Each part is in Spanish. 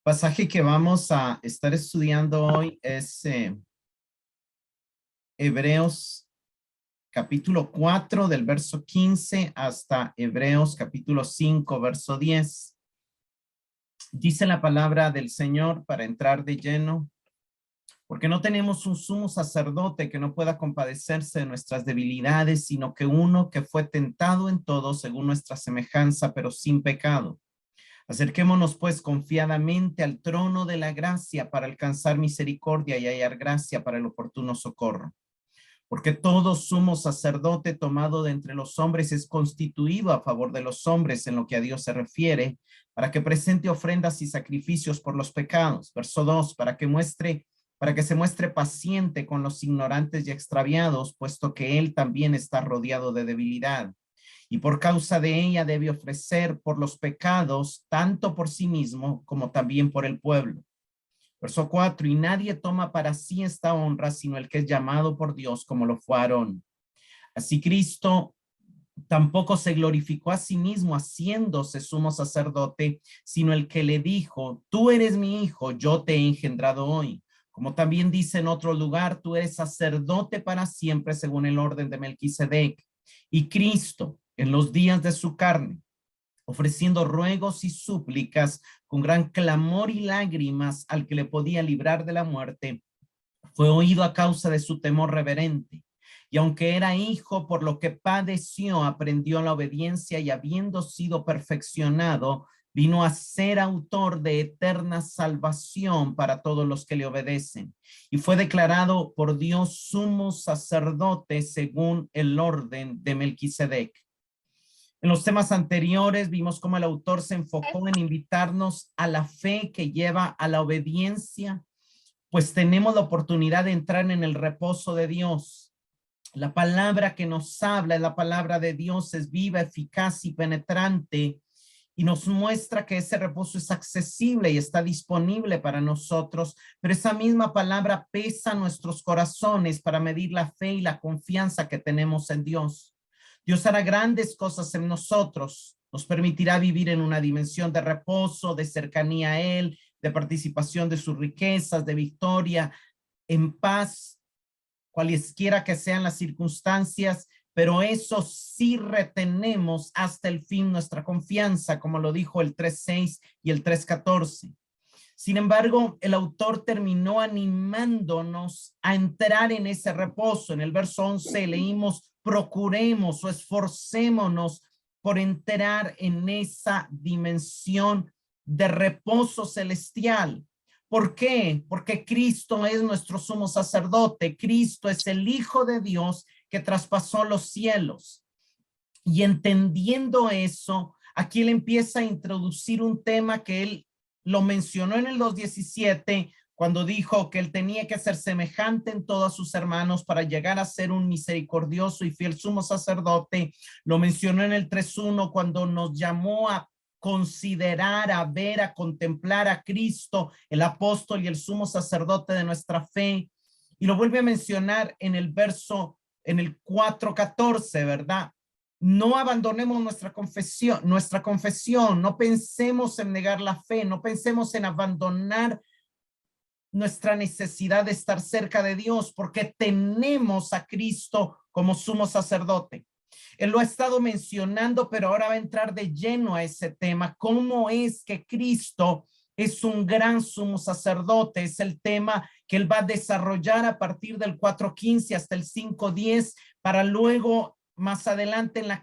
Pasaje que vamos a estar estudiando hoy es Hebreos capítulo 4 del verso 15 hasta Hebreos capítulo 5 verso 10. Dice la palabra del Señor para entrar de lleno, porque no tenemos un sumo sacerdote que no pueda compadecerse de nuestras debilidades, sino que uno que fue tentado en todo según nuestra semejanza, pero sin pecado. Acerquémonos pues confiadamente al trono de la gracia para alcanzar misericordia y hallar gracia para el oportuno socorro. Porque todo sumo sacerdote tomado de entre los hombres es constituido a favor de los hombres en lo que a Dios se refiere, para que presente ofrendas y sacrificios por los pecados. Verso 2, para que se muestre paciente con los ignorantes y extraviados, puesto que él también está rodeado de debilidad. Y por causa de ella debe ofrecer por los pecados, tanto por sí mismo como también por el pueblo. Verso 4, y nadie toma para sí esta honra, sino el que es llamado por Dios, como lo fue Aarón. Así Cristo tampoco se glorificó a sí mismo haciéndose sumo sacerdote, sino el que le dijo, tú eres mi hijo, yo te he engendrado hoy. Como también dice en otro lugar, tú eres sacerdote para siempre según el orden de Melquisedec. Y Cristo, en los días de su carne, ofreciendo ruegos y súplicas con gran clamor y lágrimas al que le podía librar de la muerte, fue oído a causa de su temor reverente. Y aunque era hijo, por lo que padeció, aprendió la obediencia y habiendo sido perfeccionado, vino a ser autor de eterna salvación para todos los que le obedecen. Y fue declarado por Dios sumo sacerdote según el orden de Melquisedec. En los temas anteriores vimos cómo el autor se enfocó en invitarnos a la fe que lleva a la obediencia, pues tenemos la oportunidad de entrar en el reposo de Dios. La palabra que nos habla es la palabra de Dios, es viva, eficaz y penetrante, y nos muestra que ese reposo es accesible y está disponible para nosotros, pero esa misma palabra pesa nuestros corazones para medir la fe y la confianza que tenemos en Dios. Dios hará grandes cosas en nosotros, nos permitirá vivir en una dimensión de reposo, de cercanía a Él, de participación de sus riquezas, de victoria, en paz, cualesquiera que sean las circunstancias, pero eso sí retenemos hasta el fin nuestra confianza, como lo dijo el 3:6 y el 3:14. Sin embargo, el autor terminó animándonos a entrar en ese reposo. En el verso 11 leímos, procuremos o esforcémonos por entrar en esa dimensión de reposo celestial. ¿Por qué? Porque Cristo es nuestro sumo sacerdote. Cristo es el Hijo de Dios que traspasó los cielos. Y entendiendo eso, aquí él empieza a introducir un tema que él lo mencionó en el 2:17, cuando dijo que él tenía que ser semejante en todos sus hermanos para llegar a ser un misericordioso y fiel sumo sacerdote. Lo mencionó en el 3:1, cuando nos llamó a considerar, a ver, a contemplar a Cristo, el apóstol y el sumo sacerdote de nuestra fe. Y lo vuelve a mencionar en el 4:14, ¿verdad? No abandonemos nuestra confesión, no pensemos en negar la fe, no pensemos en abandonar nuestra necesidad de estar cerca de Dios, porque tenemos a Cristo como sumo sacerdote. Él lo ha estado mencionando, pero ahora va a entrar de lleno a ese tema. ¿Cómo es que Cristo es un gran sumo sacerdote? Es el tema que él va a desarrollar a partir del 4:15 hasta el 5:10, para luego más adelante en la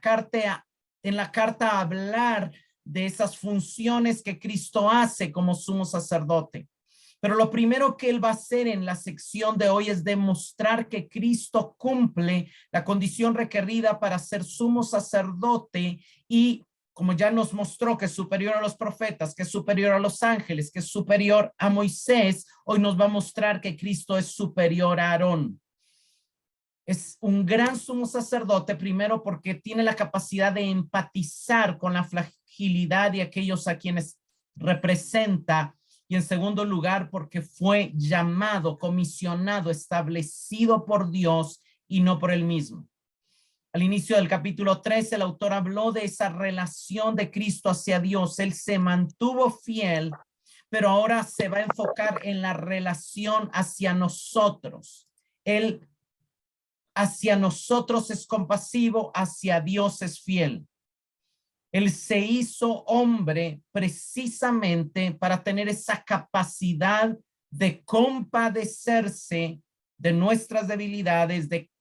carta hablar de esas funciones que Cristo hace como sumo sacerdote. Pero lo primero que él va a hacer en la sección de hoy es demostrar que Cristo cumple la condición requerida para ser sumo sacerdote, y como ya nos mostró que es superior a los profetas, que es superior a los ángeles, que es superior a Moisés, hoy nos va a mostrar que Cristo es superior a Aarón. Es un gran sumo sacerdote, primero porque tiene la capacidad de empatizar con la fragilidad de aquellos a quienes representa, y en segundo lugar porque fue llamado, comisionado, establecido por Dios y no por él mismo. Al inicio del capítulo 13, el autor habló de esa relación de Cristo hacia Dios. Él se mantuvo fiel, pero ahora se va a enfocar en la relación hacia nosotros. Él hacia nosotros es compasivo, hacia Dios es fiel. Él se hizo hombre precisamente para tener esa capacidad de compadecerse de nuestras debilidades, de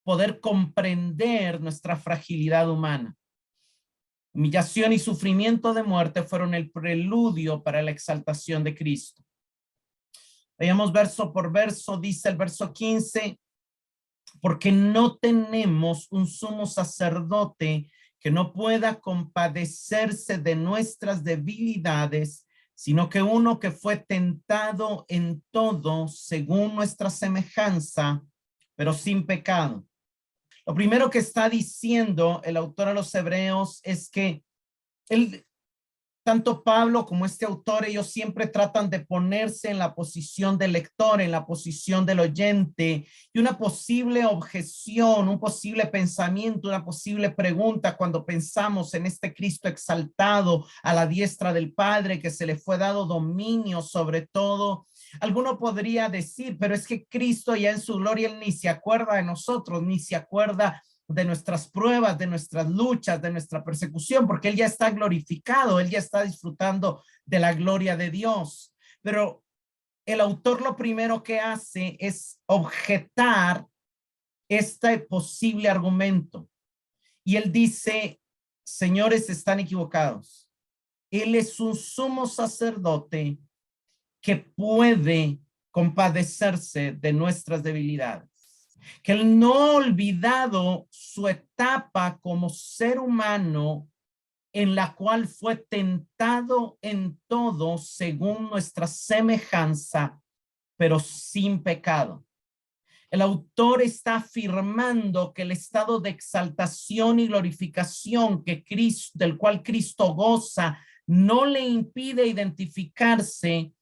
poder comprender nuestra fragilidad humana. Humillación y sufrimiento de muerte fueron el preludio para la exaltación de Cristo. Veamos verso por verso, dice el verso 15, porque no tenemos un sumo sacerdote que no pueda compadecerse de nuestras debilidades, sino que uno que fue tentado en todo según nuestra semejanza, pero sin pecado. Lo primero que está diciendo el autor a los Hebreos es que tanto Pablo como este autor, ellos siempre tratan de ponerse en la posición del lector, en la posición del oyente, y una posible objeción, un posible pensamiento, una posible pregunta cuando pensamos en este Cristo exaltado a la diestra del Padre, que se le fue dado dominio sobre todo. Alguno podría decir, pero es que Cristo ya en su gloria, él ni se acuerda de nosotros, ni se acuerda de nuestras pruebas, de nuestras luchas, de nuestra persecución, porque él ya está glorificado, él ya está disfrutando de la gloria de Dios. Pero el autor lo primero que hace es objetar este posible argumento. Y él dice, señores, están equivocados. Él es un sumo sacerdote que puede compadecerse de nuestras debilidades, que él no ha olvidado su etapa como ser humano en la cual fue tentado en todo según nuestra semejanza, pero sin pecado. El autor está afirmando que el estado de exaltación y glorificación que Cristo, del cual Cristo goza, no le impide identificarse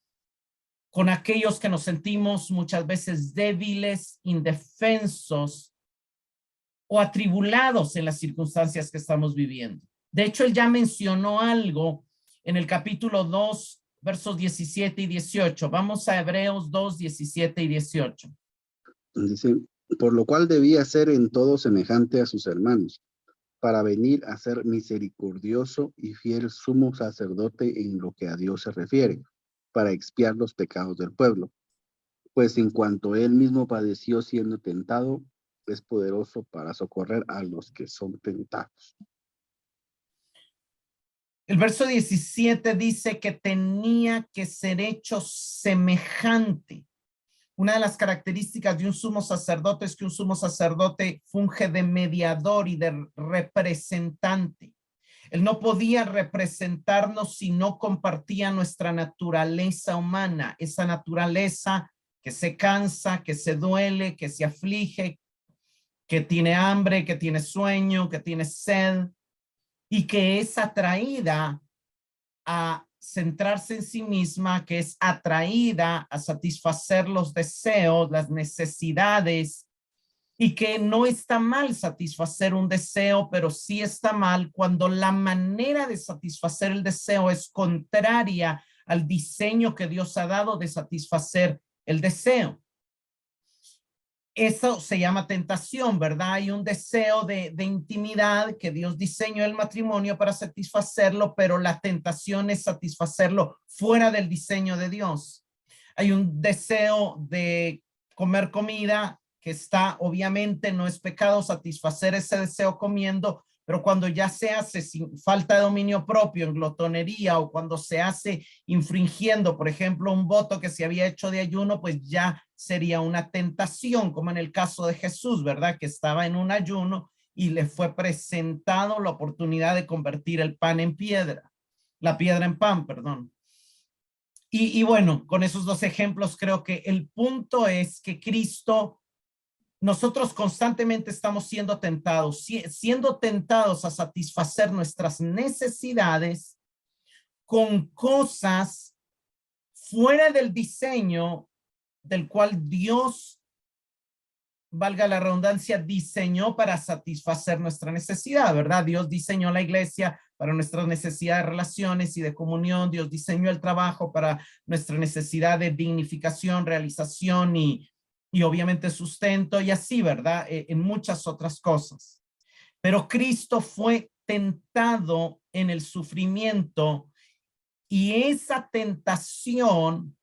con aquellos que nos sentimos muchas veces débiles, indefensos o atribulados en las circunstancias que estamos viviendo. De hecho, él ya mencionó algo en el capítulo 2, versos 17 y 18. Vamos a Hebreos 2, 17 y 18. Dice, por lo cual debía ser en todo semejante a sus hermanos, para venir a ser misericordioso y fiel sumo sacerdote en lo que a Dios se refiere, para expiar los pecados del pueblo. Pues en cuanto él mismo padeció siendo tentado, es poderoso para socorrer a los que son tentados. El verso 17 dice que tenía que ser hecho semejante. Una de las características de un sumo sacerdote es que un sumo sacerdote funge de mediador y de representante. Él no podía representarnos si no compartía nuestra naturaleza humana, esa naturaleza que se cansa, que se duele, que se aflige, que tiene hambre, que tiene sueño, que tiene sed y que es atraída a centrarse en sí misma, que es atraída a satisfacer los deseos, las necesidades, y que no está mal satisfacer un deseo, pero sí está mal cuando la manera de satisfacer el deseo es contraria al diseño que Dios ha dado de satisfacer el deseo. Eso se llama tentación, ¿verdad? Hay un deseo de intimidad que Dios diseñó el matrimonio para satisfacerlo, pero la tentación es satisfacerlo fuera del diseño de Dios. Hay un deseo de comer comida que está, obviamente no es pecado satisfacer ese deseo comiendo, pero cuando ya se hace sin falta de dominio propio, en glotonería, o cuando se hace infringiendo, por ejemplo, un voto que se había hecho de ayuno, pues ya sería una tentación, como en el caso de Jesús, ¿verdad? Que estaba en un ayuno y le fue presentado la oportunidad de convertir el pan en piedra, la piedra en pan, perdón. Y bueno, con esos dos ejemplos creo que el punto es que Cristo, nosotros constantemente estamos siendo tentados a satisfacer nuestras necesidades con cosas fuera del diseño del cual Dios valga la redundancia, diseñó para satisfacer nuestra necesidad, ¿verdad? Dios diseñó la iglesia para nuestra necesidad de relaciones y de comunión. Dios diseñó el trabajo para nuestra necesidad de dignificación, realización y obviamente sustento y así, ¿verdad? En muchas otras cosas. Pero Cristo fue tentado en el sufrimiento y esa tentación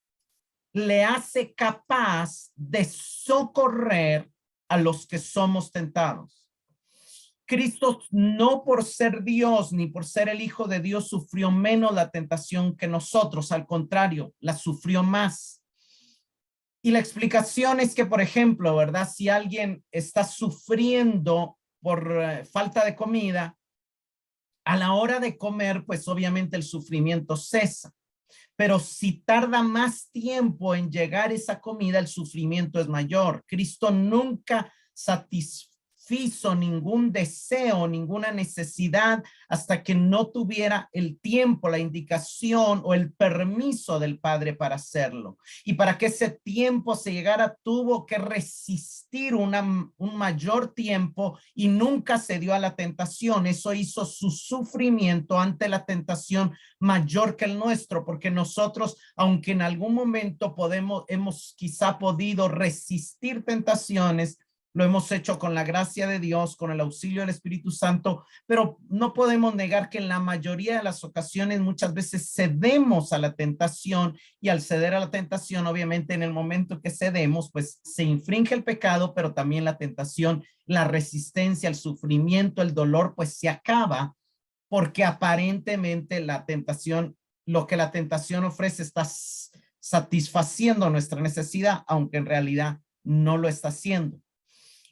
le hace capaz de socorrer a los que somos tentados. Cristo, no por ser Dios ni por ser el Hijo de Dios, sufrió menos la tentación que nosotros. Al contrario, la sufrió más. Y la explicación es que, por ejemplo, ¿verdad? Si alguien está sufriendo por falta de comida, a la hora de comer, pues obviamente el sufrimiento cesa. Pero si tarda más tiempo en llegar esa comida, el sufrimiento es mayor. Cristo nunca satisfizo ningún deseo, ninguna necesidad hasta que no tuviera el tiempo, la indicación o el permiso del Padre para hacerlo. Y para que ese tiempo se llegara, tuvo que resistir un mayor tiempo y nunca cedió a la tentación. Eso hizo su sufrimiento ante la tentación mayor que el nuestro, porque nosotros, aunque en algún momento hemos quizá podido resistir tentaciones, lo hemos hecho con la gracia de Dios, con el auxilio del Espíritu Santo, pero no podemos negar que en la mayoría de las ocasiones muchas veces cedemos a la tentación y al ceder a la tentación, obviamente en el momento que cedemos, pues se infringe el pecado, pero también la tentación, la resistencia, el sufrimiento, el dolor, pues se acaba porque aparentemente la tentación, lo que la tentación ofrece está satisfaciendo nuestra necesidad, aunque en realidad no lo está haciendo.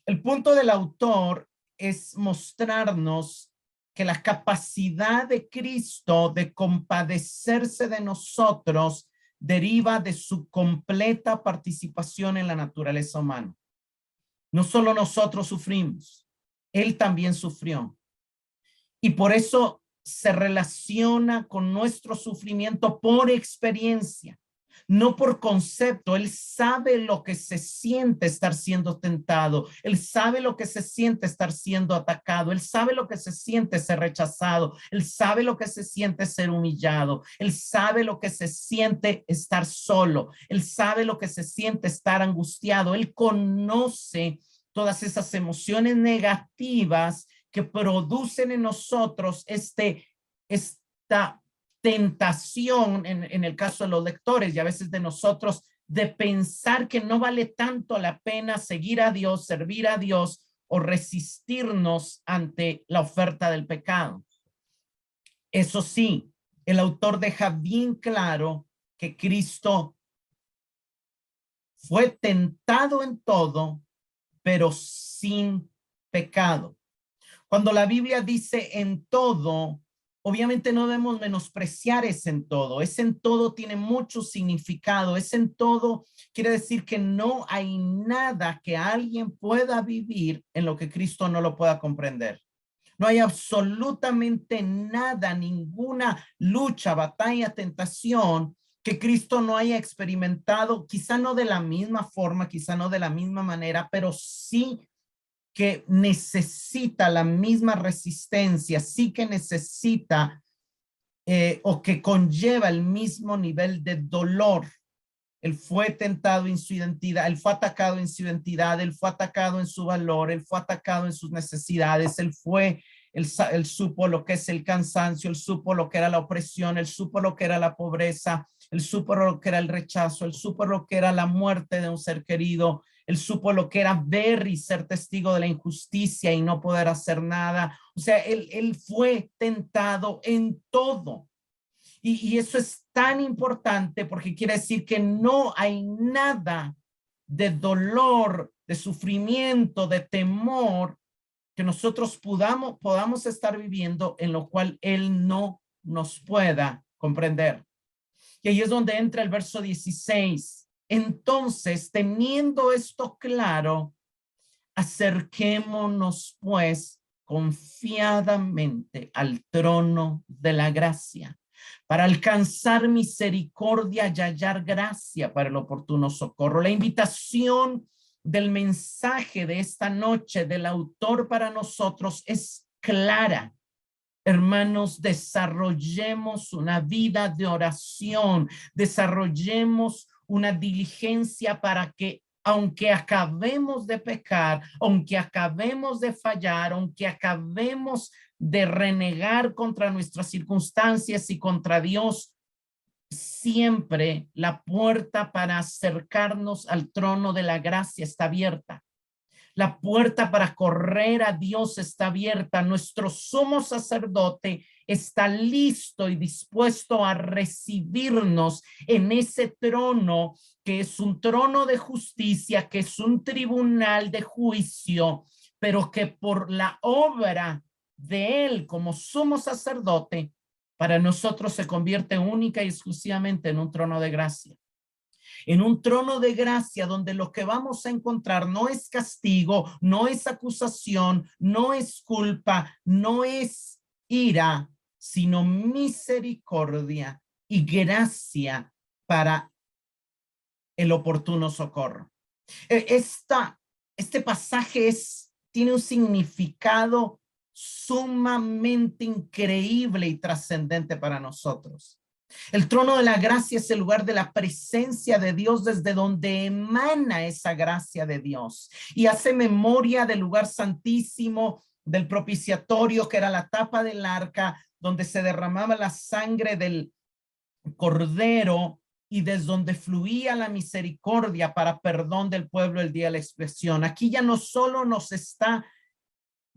El punto del autor es mostrarnos que la capacidad de Cristo de compadecerse de nosotros deriva de su completa participación en la naturaleza humana. No solo nosotros sufrimos, él también sufrió. Y por eso se relaciona con nuestro sufrimiento por experiencia, no por concepto. Él sabe lo que se siente estar siendo tentado. Él sabe lo que se siente estar siendo atacado. Él sabe lo que se siente ser rechazado. Él sabe lo que se siente ser humillado. Él sabe lo que se siente estar solo. Él sabe lo que se siente estar angustiado. Él conoce todas esas emociones negativas que producen en nosotros esta tentación en el caso de los lectores y a veces de nosotros de pensar que no vale tanto la pena seguir a Dios, servir a Dios o resistirnos ante la oferta del pecado. Eso sí, el autor deja bien claro que Cristo fue tentado en todo, pero sin pecado. Cuando la Biblia dice en todo, obviamente no debemos menospreciar ese en todo. Ese en todo tiene mucho significado. Ese en todo quiere decir que no hay nada que alguien pueda vivir en lo que Cristo no lo pueda comprender. No hay absolutamente nada, ninguna lucha, batalla, tentación que Cristo no haya experimentado, quizá no de la misma forma, quizá no de la misma manera, pero sí que necesita la misma resistencia, sí que necesita o que conlleva el mismo nivel de dolor. Él fue tentado en su identidad, él fue atacado en su identidad, él fue atacado en su valor, él fue atacado en sus necesidades, él supo lo que es el cansancio, él supo lo que era la opresión, él supo lo que era la pobreza, él supo lo que era el rechazo, él supo lo que era la muerte de un ser querido, él supo lo que era ver y ser testigo de la injusticia y no poder hacer nada. O sea, él fue tentado en todo. Y eso es tan importante porque quiere decir que no hay nada de dolor, de sufrimiento, de temor que nosotros podamos estar viviendo en lo cual él no nos pueda comprender. Y ahí es donde entra el verso 16. Entonces, teniendo esto claro, acerquémonos pues confiadamente al trono de la gracia para alcanzar misericordia y hallar gracia para el oportuno socorro. La invitación del mensaje de esta noche del autor para nosotros es clara. Hermanos, desarrollemos una vida de oración, desarrollemos una diligencia para que aunque acabemos de pecar, aunque acabemos de fallar, aunque acabemos de renegar contra nuestras circunstancias y contra Dios, siempre la puerta para acercarnos al trono de la gracia está abierta. La puerta para correr a Dios está abierta. Nuestro sumo sacerdote está listo y dispuesto a recibirnos en ese trono, que es un trono de justicia, que es un tribunal de juicio, pero que por la obra de él como sumo sacerdote, para nosotros se convierte única y exclusivamente en un trono de gracia. En un trono de gracia donde lo que vamos a encontrar no es castigo, no es acusación, no es culpa, no es ira, sino misericordia y gracia para el oportuno socorro. Este pasaje tiene un significado sumamente increíble y trascendente para nosotros. El trono de la gracia es el lugar de la presencia de Dios, desde donde emana esa gracia de Dios, y hace memoria del lugar santísimo, del propiciatorio, que era la tapa del arca, donde se derramaba la sangre del cordero y desde donde fluía la misericordia para perdón del pueblo el día de la expiación. Aquí ya no solo nos está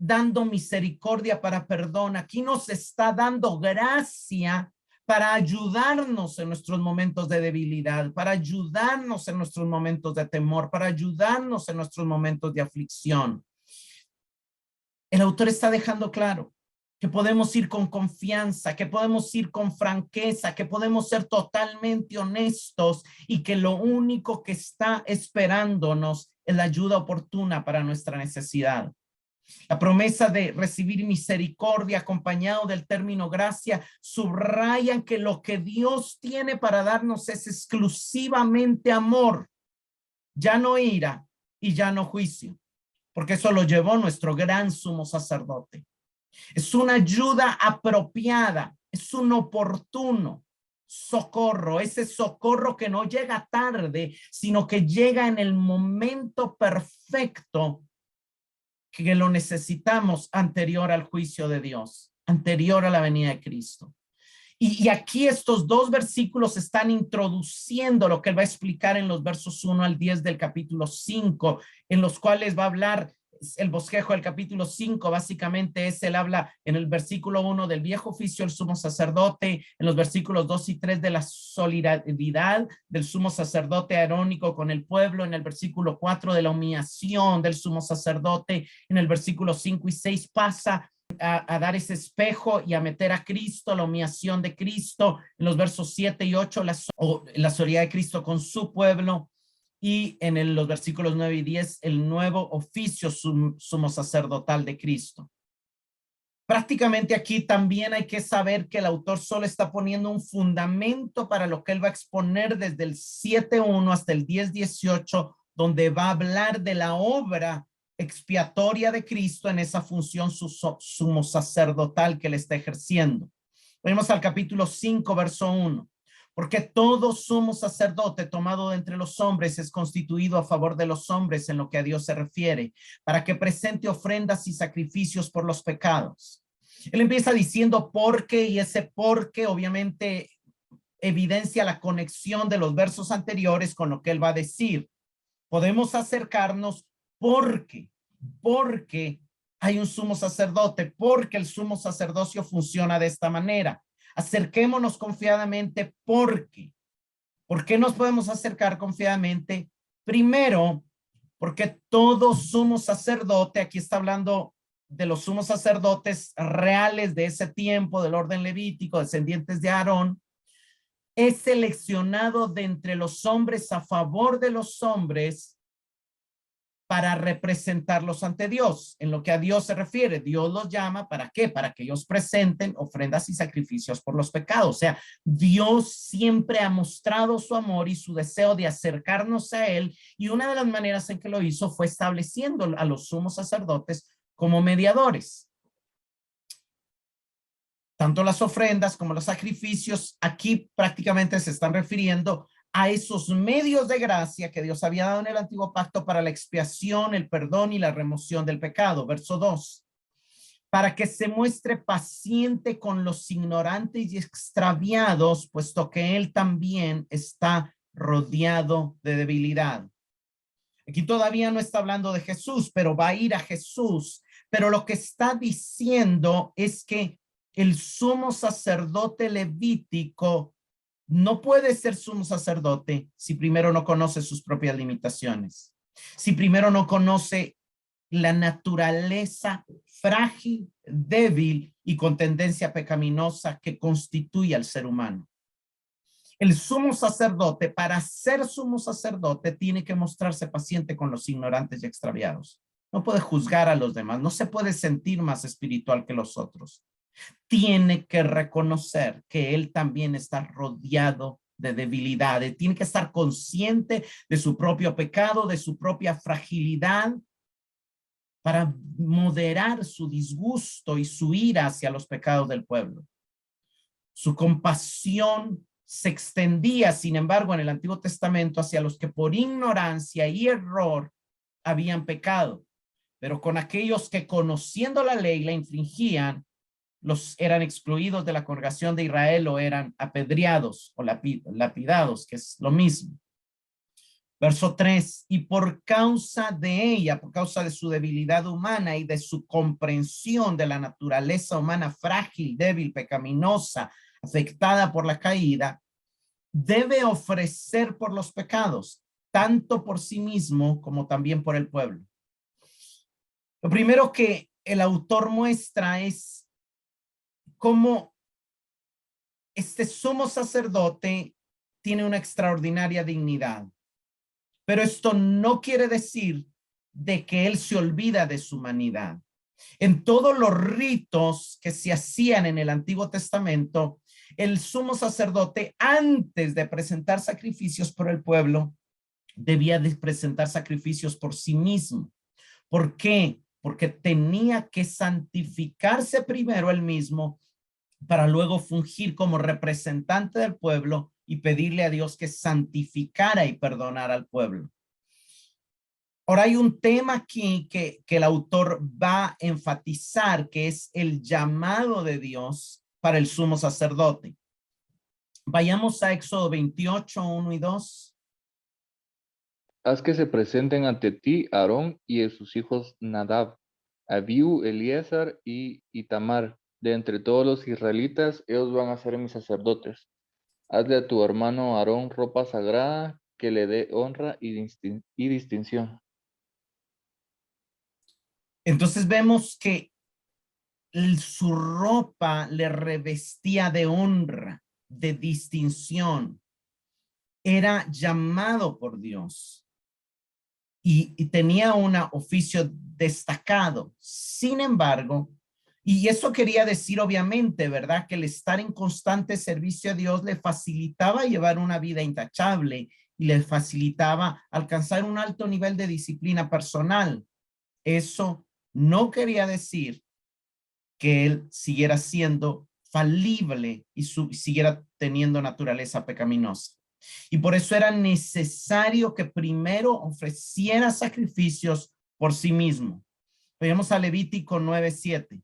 dando misericordia para perdón, aquí nos está dando gracia para ayudarnos en nuestros momentos de debilidad, para ayudarnos en nuestros momentos de temor, para ayudarnos en nuestros momentos de aflicción. El autor está dejando claro que podemos ir con confianza, que podemos ir con franqueza, que podemos ser totalmente honestos y que lo único que está esperándonos es la ayuda oportuna para nuestra necesidad. La promesa de recibir misericordia acompañado del término gracia subrayan que lo que Dios tiene para darnos es exclusivamente amor, ya no ira y ya no juicio, porque eso lo llevó nuestro gran sumo sacerdote. Es una ayuda apropiada, es un oportuno socorro, ese socorro que no llega tarde, sino que llega en el momento perfecto que lo necesitamos, anterior al juicio de Dios, anterior a la venida de Cristo. Y aquí estos dos versículos están introduciendo lo que él va a explicar en los versos 1 al 10 del capítulo 5, en los cuales va a hablar el bosquejo del capítulo 5. Básicamente él habla en el versículo 1 del viejo oficio del sumo sacerdote, en los versículos 2 y 3 de la solidaridad del sumo sacerdote arónico con el pueblo, en el versículo 4 de la humillación del sumo sacerdote, en el versículo 5 y 6 pasa a dar ese espejo y a meter a Cristo, la humillación de Cristo, en los versos 7 y 8, la solidaridad de Cristo con su pueblo, y en los versículos 9 y 10, el nuevo oficio sumo sacerdotal de Cristo. Prácticamente aquí también hay que saber que el autor solo está poniendo un fundamento para lo que él va a exponer desde el 7:1 hasta el 10:18, donde va a hablar de la obra expiatoria de Cristo en esa función sumo sacerdotal que él está ejerciendo. Vamos al capítulo 5, verso 1. Porque todo sumo sacerdote tomado de entre los hombres es constituido a favor de los hombres en lo que a Dios se refiere, para que presente ofrendas y sacrificios por los pecados. Él empieza diciendo porque, y ese porque obviamente evidencia la conexión de los versos anteriores con lo que él va a decir. Podemos acercarnos porque hay un sumo sacerdote, porque el sumo sacerdocio funciona de esta manera. Acerquémonos confiadamente porque. ¿Por qué nos podemos acercar confiadamente? Primero, porque todo sumo sacerdote, aquí está hablando de los sumos sacerdotes reales de ese tiempo, del orden levítico, descendientes de Aarón, es seleccionado de entre los hombres a favor de los hombres para representarlos ante Dios. En lo que a Dios se refiere, Dios los llama, ¿para qué? Para que ellos presenten ofrendas y sacrificios por los pecados. O sea, Dios siempre ha mostrado su amor y su deseo de acercarnos a Él, y una de las maneras en que lo hizo fue estableciendo a los sumos sacerdotes como mediadores. Tanto las ofrendas como los sacrificios aquí prácticamente se están refiriendo a esos medios de gracia que Dios había dado en el antiguo pacto para la expiación, el perdón y la remoción del pecado. Verso 2. Para que se muestre paciente con los ignorantes y extraviados, puesto que él también está rodeado de debilidad. Aquí todavía no está hablando de Jesús, pero va a ir a Jesús. Pero lo que está diciendo es que el sumo sacerdote levítico no puede ser sumo sacerdote si primero no conoce sus propias limitaciones, si primero no conoce la naturaleza frágil, débil y con tendencia pecaminosa que constituye al ser humano. El sumo sacerdote, para ser sumo sacerdote, tiene que mostrarse paciente con los ignorantes y extraviados. No puede juzgar a los demás, no se puede sentir más espiritual que los otros. Tiene que reconocer que él también está rodeado de debilidades, tiene que estar consciente de su propio pecado, de su propia fragilidad, para moderar su disgusto y su ira hacia los pecados del pueblo. Su compasión se extendía, sin embargo, en el Antiguo Testamento hacia los que por ignorancia y error habían pecado, pero con aquellos que conociendo la ley la infringían, los eran excluidos de la congregación de Israel o eran apedreados o lapidados, que es lo mismo. Verso 3, y por causa de ella, por causa de su debilidad humana y de su comprensión de la naturaleza humana frágil, débil, pecaminosa, afectada por la caída, debe ofrecer por los pecados, tanto por sí mismo como también por el pueblo. Lo primero que el autor muestra es cómo este sumo sacerdote tiene una extraordinaria dignidad. Pero esto no quiere decir de que él se olvida de su humanidad. En todos los ritos que se hacían en el Antiguo Testamento, el sumo sacerdote, antes de presentar sacrificios por el pueblo, debía de presentar sacrificios por sí mismo. ¿Por qué? Porque tenía que santificarse primero él mismo para luego fungir como representante del pueblo y pedirle a Dios que santificara y perdonara al pueblo. Ahora hay un tema aquí que el autor va a enfatizar, que es el llamado de Dios para el sumo sacerdote. Vayamos a Éxodo 28, 1 y 2. Haz que se presenten ante ti Aarón y sus hijos Nadab, Abiú, Eliezer y Itamar. De entre todos los israelitas, ellos van a ser mis sacerdotes. Hazle a tu hermano Aarón ropa sagrada que le dé honra y distinción. Entonces vemos que su ropa le revestía de honra, de distinción. Era llamado por Dios y tenía un oficio destacado. Sin embargo, y eso quería decir obviamente, ¿verdad? Que el estar en constante servicio a Dios le facilitaba llevar una vida intachable y le facilitaba alcanzar un alto nivel de disciplina personal. Eso no quería decir que él siguiera siendo falible y siguiera teniendo naturaleza pecaminosa. Y por eso era necesario que primero ofreciera sacrificios por sí mismo. Veamos a Levítico 9:7.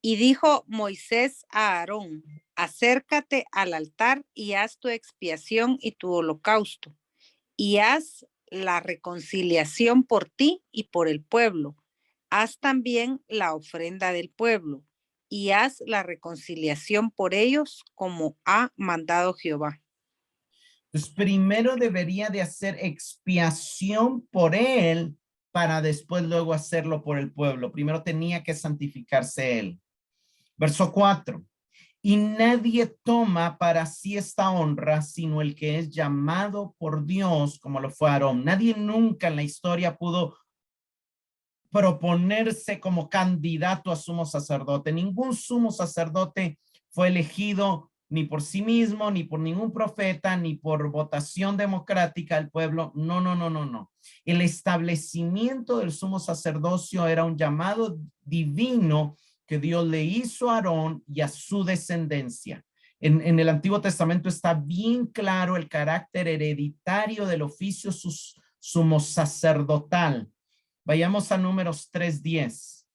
Y dijo Moisés a Aarón: acércate al altar y haz tu expiación y tu holocausto, y haz la reconciliación por ti y por el pueblo. Haz también la ofrenda del pueblo, y haz la reconciliación por ellos como ha mandado Jehová. Entonces, primero debería de hacer expiación por él para después luego hacerlo por el pueblo. Primero tenía que santificarse él. Verso 4. Y nadie toma para sí esta honra, sino el que es llamado por Dios, como lo fue Aarón. Nadie nunca en la historia pudo proponerse como candidato a sumo sacerdote. Ningún sumo sacerdote fue elegido ni por sí mismo, ni por ningún profeta, ni por votación democrática del pueblo. No, no, no, no, no. El establecimiento del sumo sacerdocio era un llamado divino que Dios le hizo a Aarón y a su descendencia. En el Antiguo Testamento está bien claro el carácter hereditario del oficio sumo sacerdotal. Vayamos a Números 3:10.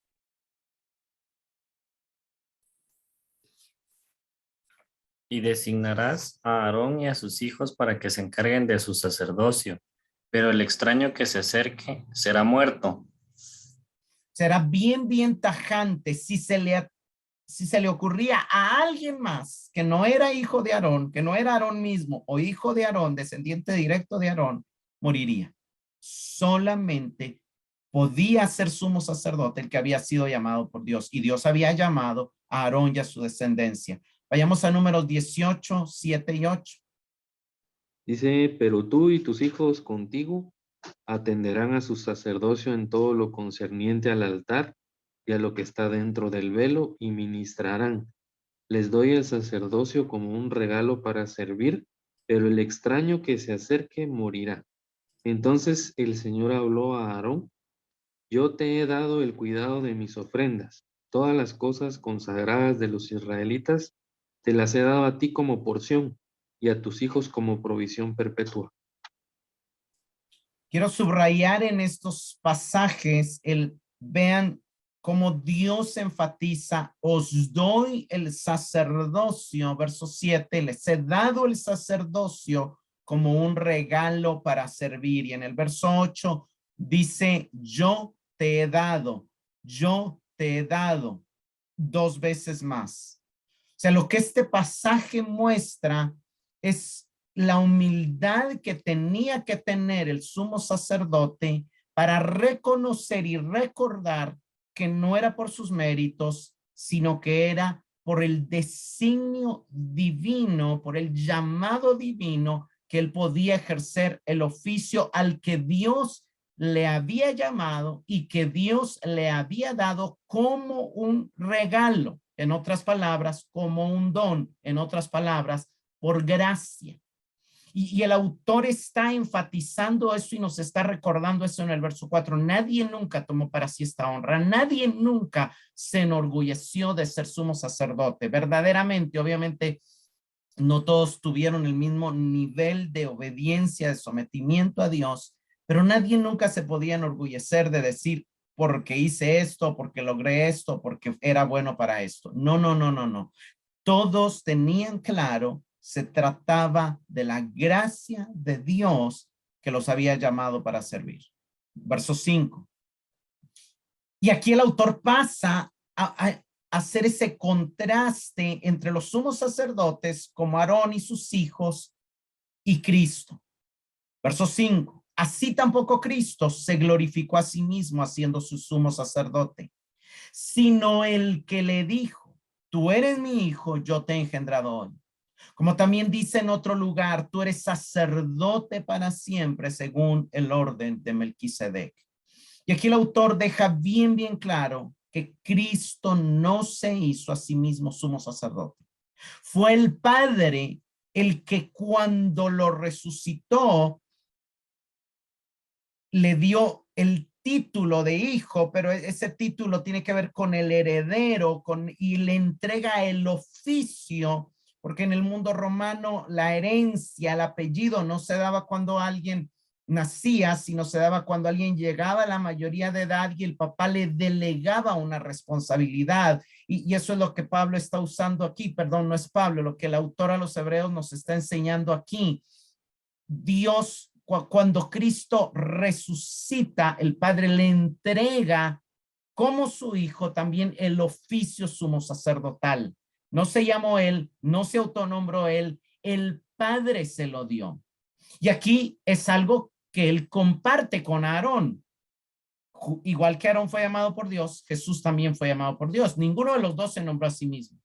Y designarás a Aarón y a sus hijos para que se encarguen de su sacerdocio, pero el extraño que se acerque será muerto. Será bien, bien tajante. Si se le ocurría a alguien más que no era hijo de Aarón, que no era Aarón mismo o hijo de Aarón, descendiente directo de Aarón, moriría. Solamente podía ser sumo sacerdote el que había sido llamado por Dios, y Dios había llamado a Aarón y a su descendencia. Vayamos a Números 18, 7 y 8. Dice, pero tú y tus hijos contigo atenderán a su sacerdocio en todo lo concerniente al altar y a lo que está dentro del velo y ministrarán. Les doy el sacerdocio como un regalo para servir, pero el extraño que se acerque morirá. Entonces el Señor habló a Aarón: yo te he dado el cuidado de mis ofrendas. Todas las cosas consagradas de los israelitas te las he dado a ti como porción y a tus hijos como provisión perpetua. Quiero subrayar en estos pasajes, vean cómo Dios enfatiza: os doy el sacerdocio, verso 7, les he dado el sacerdocio como un regalo para servir. Y en el verso 8 dice, yo te he dado, dos veces más. O sea, lo que este pasaje muestra es la humildad que tenía que tener el sumo sacerdote para reconocer y recordar que no era por sus méritos, sino que era por el designio divino, por el llamado divino, que él podía ejercer el oficio al que Dios le había llamado y que Dios le había dado como un regalo. En otras palabras, como un don. En otras palabras, por gracia. Y el autor está enfatizando eso y nos está recordando eso en el verso 4. Nadie nunca tomó para sí esta honra. Nadie nunca se enorgulleció de ser sumo sacerdote. Verdaderamente, obviamente, no todos tuvieron el mismo nivel de obediencia, de sometimiento a Dios, pero nadie nunca se podía enorgullecer de decir, porque hice esto, porque logré esto, porque era bueno para esto. No, no, no, no, no. Todos tenían claro, se trataba de la gracia de Dios que los había llamado para servir. Verso 5. Y aquí el autor pasa a hacer ese contraste entre los sumos sacerdotes como Aarón y sus hijos y Cristo. Verso 5. Así tampoco Cristo se glorificó a sí mismo haciendo su sumo sacerdote, sino el que le dijo, tú eres mi hijo, yo te he engendrado hoy. Como también dice en otro lugar, tú eres sacerdote para siempre según el orden de Melquisedec. Y aquí el autor deja bien, bien claro que Cristo no se hizo a sí mismo sumo sacerdote. Fue el Padre el que cuando lo resucitó le dio el título de hijo, pero ese título tiene que ver con el heredero, y le entrega el oficio, porque en el mundo romano la herencia, el apellido no se daba cuando alguien nacía, sino se daba cuando alguien llegaba a la mayoría de edad y el papá le delegaba una responsabilidad. Y eso es lo que Pablo está usando aquí, perdón, no es Pablo, lo que el autor a los hebreos nos está enseñando aquí. Dios, cuando Cristo resucita, el Padre le entrega como su hijo también el oficio sumo sacerdotal. No se llamó él, no se autonombró él, el Padre se lo dio. Y aquí es algo que él comparte con Aarón. Igual que Aarón fue llamado por Dios, Jesús también fue llamado por Dios. Ninguno de los dos se nombró a sí mismo.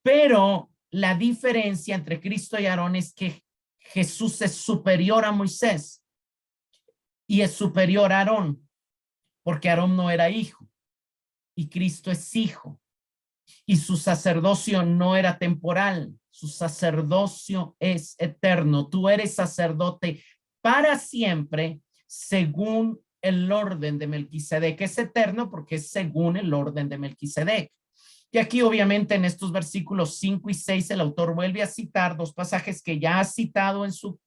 Pero la diferencia entre Cristo y Aarón es que Jesús es superior a Moisés y es superior a Aarón, porque Aarón no era hijo y Cristo es hijo. Y su sacerdocio no era temporal, su sacerdocio es eterno. Tú eres sacerdote para siempre según el orden de Melquisedec. Es eterno porque es según el orden de Melquisedec. Y aquí obviamente en estos versículos 5 y 6 el autor vuelve a citar dos pasajes que ya ha citado en su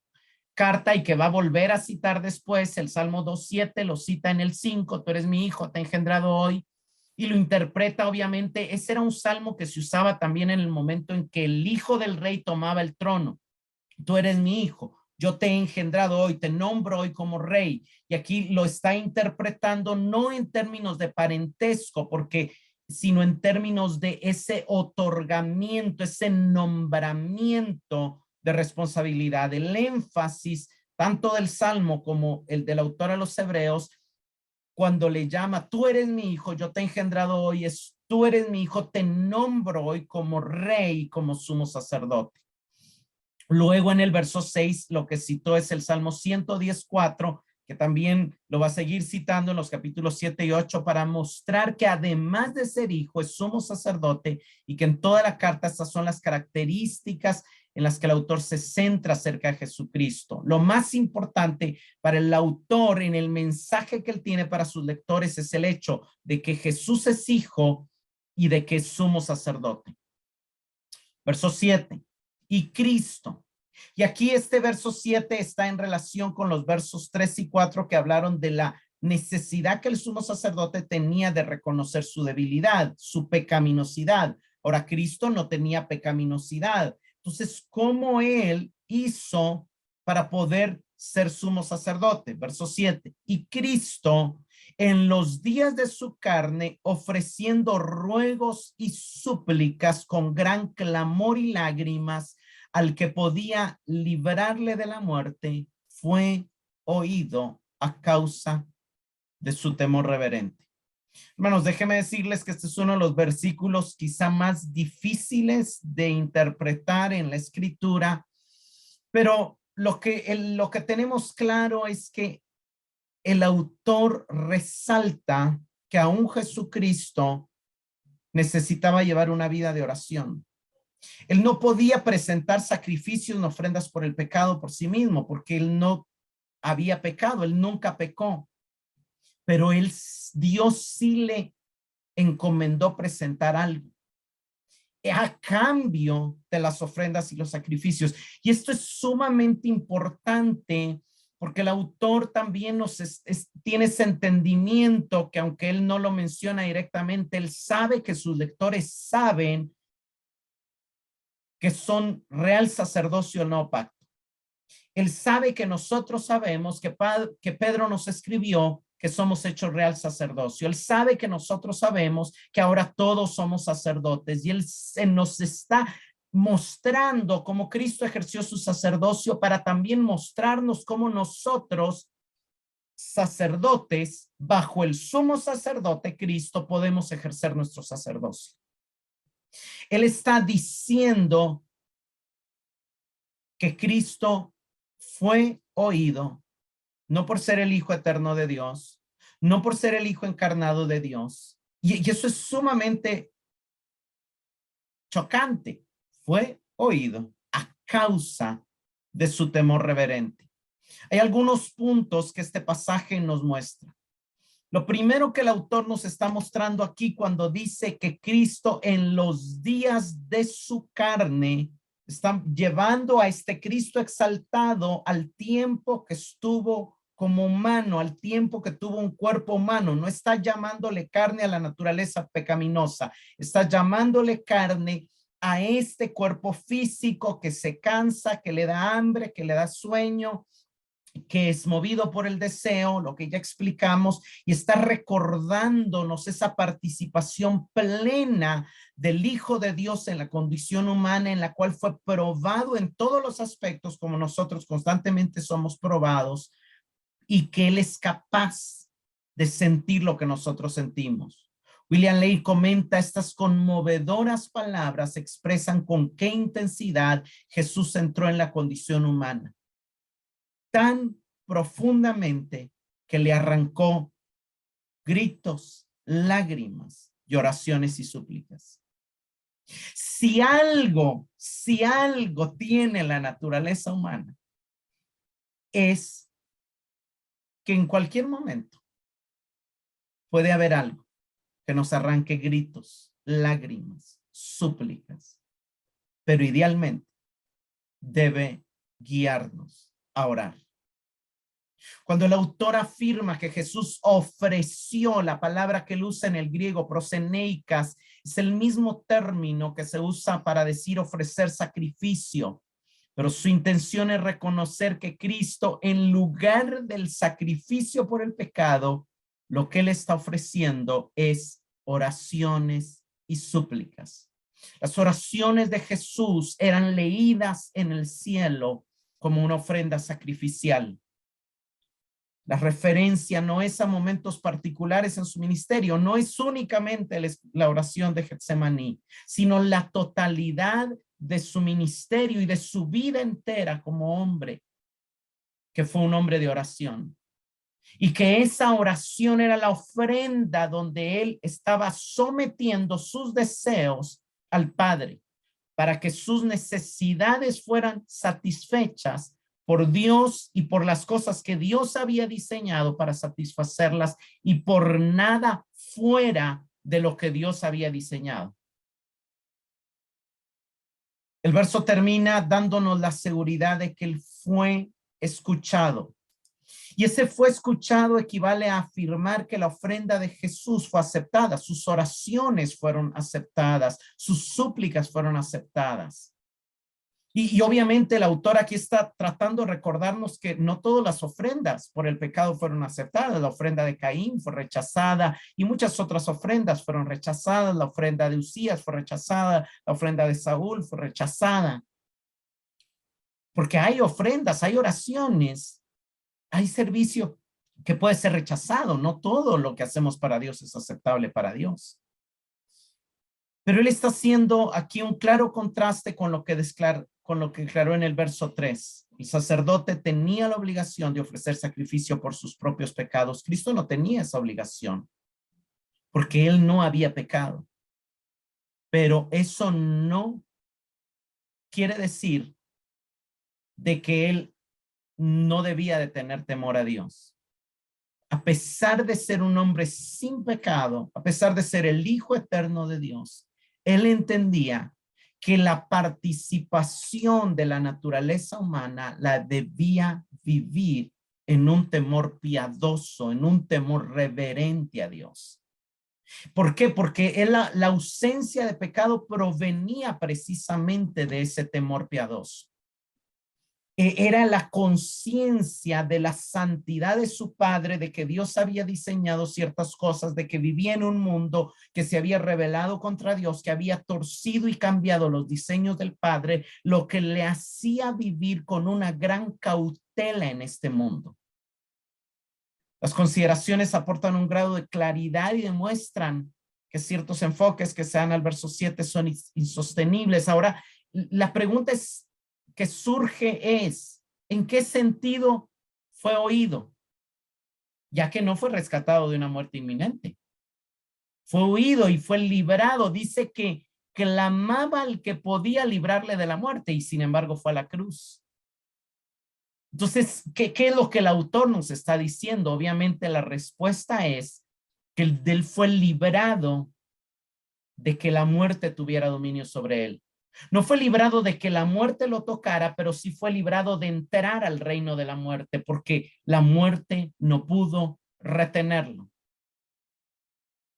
carta y que va a volver a citar después. El Salmo 2:7 lo cita en el 5, tú eres mi hijo, te he engendrado hoy. Y lo interpreta obviamente, ese era un salmo que se usaba también en el momento en que el hijo del rey tomaba el trono. Tú eres mi hijo, yo te he engendrado hoy, te nombro hoy como rey. Y aquí lo está interpretando no en términos de parentesco, sino en términos de ese otorgamiento, ese nombramiento de responsabilidad. El énfasis tanto del Salmo como el del autor a los Hebreos, cuando le llama, tú eres mi hijo, yo te he engendrado hoy, es tú eres mi hijo, te nombro hoy como rey, como sumo sacerdote. Luego en el verso 6, lo que citó es el Salmo 110:4, que también lo va a seguir citando en los capítulos 7 y 8 para mostrar que además de ser hijo es sumo sacerdote y que en toda la carta estas son las características en las que el autor se centra acerca de Jesucristo. Lo más importante para el autor en el mensaje que él tiene para sus lectores es el hecho de que Jesús es hijo y de que es sumo sacerdote. Verso 7. Y Cristo. Y aquí este verso 7 está en relación con los versos 3 y 4 que hablaron de la necesidad que el sumo sacerdote tenía de reconocer su debilidad, su pecaminosidad. Ahora, Cristo no tenía pecaminosidad. Entonces, ¿cómo él hizo para poder ser sumo sacerdote? Verso 7. Y Cristo, en los días de su carne, ofreciendo ruegos y súplicas con gran clamor y lágrimas al que podía librarle de la muerte, fue oído a causa de su temor reverente. Hermanos, déjenme decirles que este es uno de los versículos quizá más difíciles de interpretar en la escritura, pero lo que tenemos claro es que el autor resalta que aún Jesucristo necesitaba llevar una vida de oración. Él no podía presentar sacrificios ni ofrendas por el pecado por sí mismo, porque él no había pecado, él nunca pecó. Pero Dios sí le encomendó presentar algo a cambio de las ofrendas y los sacrificios. Y esto es sumamente importante porque el autor también tiene ese entendimiento que aunque él no lo menciona directamente, él sabe que sus lectores saben que son real sacerdocio no pacto. Él sabe que nosotros sabemos que Pedro nos escribió que somos hechos real sacerdocio. Él sabe que nosotros sabemos que ahora todos somos sacerdotes y él nos está mostrando cómo Cristo ejerció su sacerdocio para también mostrarnos cómo nosotros, sacerdotes, bajo el sumo sacerdote Cristo, podemos ejercer nuestro sacerdocio. Él está diciendo que Cristo fue oído, no por ser el Hijo eterno de Dios, no por ser el Hijo encarnado de Dios. Y eso es sumamente chocante. Fue oído a causa de su temor reverente. Hay algunos puntos que este pasaje nos muestra. Lo primero que el autor nos está mostrando aquí cuando dice que Cristo en los días de su carne está llevando a este Cristo exaltado al tiempo que estuvo como humano, al tiempo que tuvo un cuerpo humano. No está llamándole carne a la naturaleza pecaminosa, está llamándole carne a este cuerpo físico que se cansa, que le da hambre, que le da sueño, que es movido por el deseo, lo que ya explicamos, y está recordándonos esa participación plena del Hijo de Dios en la condición humana, en la cual fue probado en todos los aspectos como nosotros constantemente somos probados, y que Él es capaz de sentir lo que nosotros sentimos. William Ley comenta, estas conmovedoras palabras expresan con qué intensidad Jesús entró en la condición humana, tan profundamente que le arrancó gritos, lágrimas y oraciones y súplicas. Si algo tiene la naturaleza humana, es que en cualquier momento puede haber algo que nos arranque gritos, lágrimas, súplicas, pero idealmente debe guiarnos a orar. Cuando el autor afirma que Jesús ofreció, la palabra que él usa en el griego, proseneicas, es el mismo término que se usa para decir ofrecer sacrificio, pero su intención es reconocer que Cristo, en lugar del sacrificio por el pecado, lo que él está ofreciendo es oraciones y súplicas. Las oraciones de Jesús eran leídas en el cielo como una ofrenda sacrificial. La referencia no es a momentos particulares en su ministerio, no es únicamente la oración de Getsemaní, sino la totalidad de su ministerio y de su vida entera como hombre, que fue un hombre de oración. Y que esa oración era la ofrenda donde él estaba sometiendo sus deseos al Padre, para que sus necesidades fueran satisfechas por Dios y por las cosas que Dios había diseñado para satisfacerlas y por nada fuera de lo que Dios había diseñado. El verso termina dándonos la seguridad de que él fue escuchado. Y ese fue escuchado equivale a afirmar que la ofrenda de Jesús fue aceptada, sus oraciones fueron aceptadas, sus súplicas fueron aceptadas. Y obviamente el autor aquí está tratando de recordarnos que no todas las ofrendas por el pecado fueron aceptadas. La ofrenda de Caín fue rechazada y muchas otras ofrendas fueron rechazadas. La ofrenda de Usías fue rechazada. La ofrenda de Saúl fue rechazada. Porque hay ofrendas, hay oraciones, hay servicio que puede ser rechazado. No todo lo que hacemos para Dios es aceptable para Dios. Pero él está haciendo aquí un claro contraste con lo que declaró en el verso 3. El sacerdote tenía la obligación de ofrecer sacrificio por sus propios pecados. Cristo no tenía esa obligación porque él no había pecado. Pero eso no quiere decir de que él no debía de tener temor a Dios. A pesar de ser un hombre sin pecado, a pesar de ser el Hijo eterno de Dios, él entendía que la participación de la naturaleza humana la debía vivir en un temor piadoso, en un temor reverente a Dios. ¿Por qué? Porque la ausencia de pecado provenía precisamente de ese temor piadoso. Era la conciencia de la santidad de su padre, de que Dios había diseñado ciertas cosas, de que vivía en un mundo que se había rebelado contra Dios, que había torcido y cambiado los diseños del padre, lo que le hacía vivir con una gran cautela en este mundo. Las consideraciones aportan un grado de claridad y demuestran que ciertos enfoques que se dan al verso 7 son insostenibles. Ahora, la pregunta que surge es, ¿en qué sentido fue oído? Ya que no fue rescatado de una muerte inminente. Fue oído y fue librado. Dice que clamaba al que podía librarle de la muerte y sin embargo fue a la cruz. Entonces, ¿qué es lo que el autor nos está diciendo? Obviamente la respuesta es que él fue librado de que la muerte tuviera dominio sobre él. No fue librado de que la muerte lo tocara, pero sí fue librado de entrar al reino de la muerte, porque la muerte no pudo retenerlo.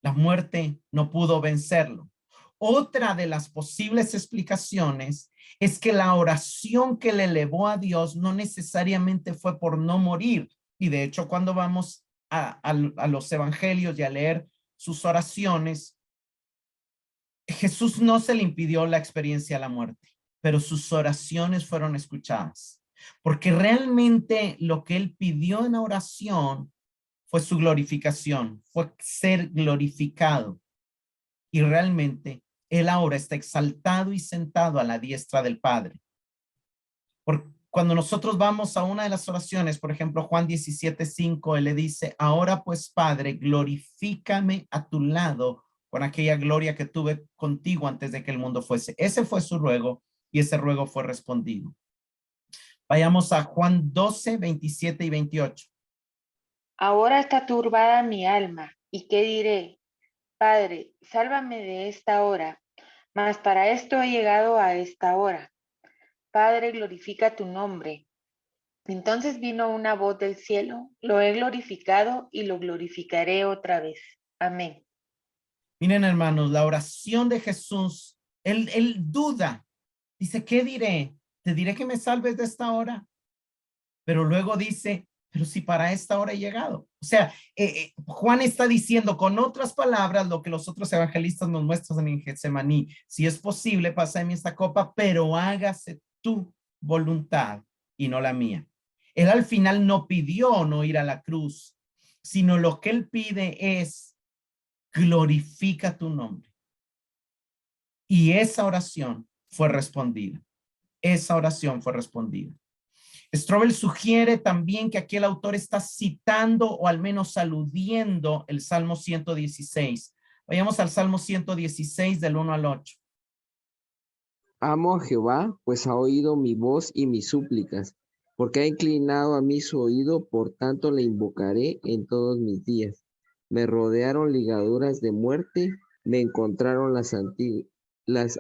La muerte no pudo vencerlo. Otra de las posibles explicaciones es que la oración que le elevó a Dios no necesariamente fue por no morir. Y de hecho, cuando vamos a los evangelios y a leer sus oraciones, Jesús no se le impidió la experiencia de la muerte, pero sus oraciones fueron escuchadas, porque realmente lo que él pidió en oración fue su glorificación, fue ser glorificado. y realmente él ahora está exaltado y sentado a la diestra del Padre. Cuando nosotros vamos a una de las oraciones, por ejemplo, Juan 17:5, él le dice, ahora pues, Padre, glorifícame a tu lado con aquella gloria que tuve contigo antes de que el mundo fuese. Ese fue su ruego y ese ruego fue respondido. Vayamos a Juan 12, 27 y 28. Ahora está turbada mi alma, ¿y qué diré? Padre, sálvame de esta hora, mas para esto he llegado a esta hora. Padre, glorifica tu nombre. Entonces vino una voz del cielo, lo he glorificado y lo glorificaré otra vez. Amén. Miren, hermanos, la oración de Jesús, él duda. Dice, ¿qué diré? ¿Te diré que me salves de esta hora? Pero luego dice, pero si para esta hora he llegado. O sea, Juan está diciendo con otras palabras lo que los otros evangelistas nos muestran en Getsemaní. Si es posible, pasa de mí esta copa, pero hágase tu voluntad y no la mía. Él al final no pidió no ir a la cruz, sino lo que él pide es glorifica tu nombre. Y esa oración fue respondida. Esa oración fue respondida. Strobel sugiere también que aquí el autor está citando o al menos aludiendo el Salmo 116. Vayamos al Salmo 116 del 1 al 8. Amo a Jehová, pues ha oído mi voz y mis súplicas, porque ha inclinado a mí su oído, por tanto le invocaré en todos mis días. Me rodearon ligaduras de muerte, me encontraron las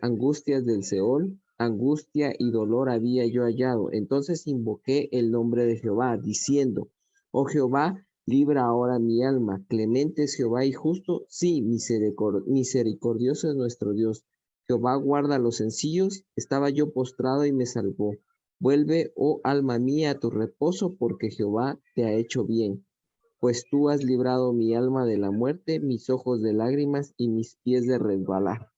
angustias del Seol, angustia y dolor había yo hallado. Entonces invoqué el nombre de Jehová, diciendo, oh Jehová, libra ahora mi alma. Clemente es Jehová y justo, sí, misericordioso es nuestro Dios. Jehová guarda a los sencillos, estaba yo postrado y me salvó. Vuelve, oh alma mía, a tu reposo, porque Jehová te ha hecho bien. Pues tú has librado mi alma de la muerte, mis ojos de lágrimas y mis pies de resbalar.